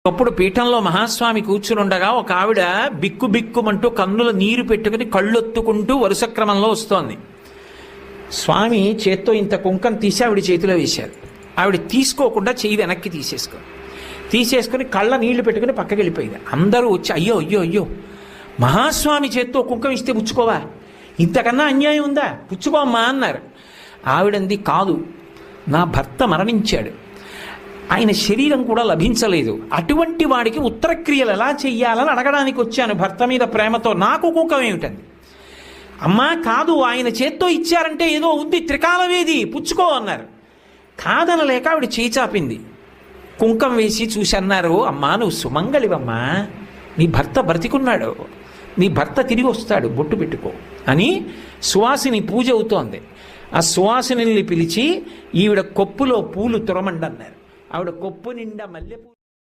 అప్పుడు పీఠంలో మహాస్వామి కూర్చునుండగా ఒక ఆవిడ బిక్కు బిక్కుమంటూ కన్నుల నీరు పెట్టుకుని కళ్ళొత్తుకుంటూ వరుస క్రమంలో వస్తోంది. స్వామి చేత్తో ఇంత కుంకం తీసి ఆవిడ చేతిలో వేశారు. ఆవిడ తీసుకోకుండా చెయ్యి వెనక్కి తీసేసుకొని కళ్ళ నీళ్లు పెట్టుకుని పక్కకి వెళ్ళిపోయింది. అందరూ వచ్చి అయ్యో అయ్యో అయ్యో మహాస్వామి చేత్తో కుంకం ఇస్తే పుచ్చుకోవా, ఇంతకన్నా అన్యాయం ఉందా, పుచ్చుకోమ్మా అన్నారు. ఆవిడంది కాదు, నా భర్త మరణించాడు, ఆయన శరీరం కూడా లభించలేదు, అటువంటి వాడికి ఉత్తరక్రియలు ఎలా చెయ్యాలని అడగడానికి వచ్చాను భర్త మీద ప్రేమతో, నాకు కుంకం ఏమిటండి. అమ్మా కాదు, ఆయన చేత్తో ఇచ్చారంటే ఏదో ఉంది, త్రికాలవేది, పుచ్చుకో అన్నారు. కాదనలేక ఆవిడ చేయి చాపింది. కుంకం వేసి చూసి అన్నారు, అమ్మా నువ్వు సుమంగళివమ్మా, నీ భర్త బ్రతికున్నాడు, నీ భర్త తిరిగి వస్తాడు, బొట్టు పెట్టుకో అని సువాసిని పూజ అవుతోంది. ఆ సువాసిని పిలిచి ఈవిడ కొప్పులో పూలు తురమండన్నారు. ఆవిడ కొప్పు నిండా మల్లెపూలు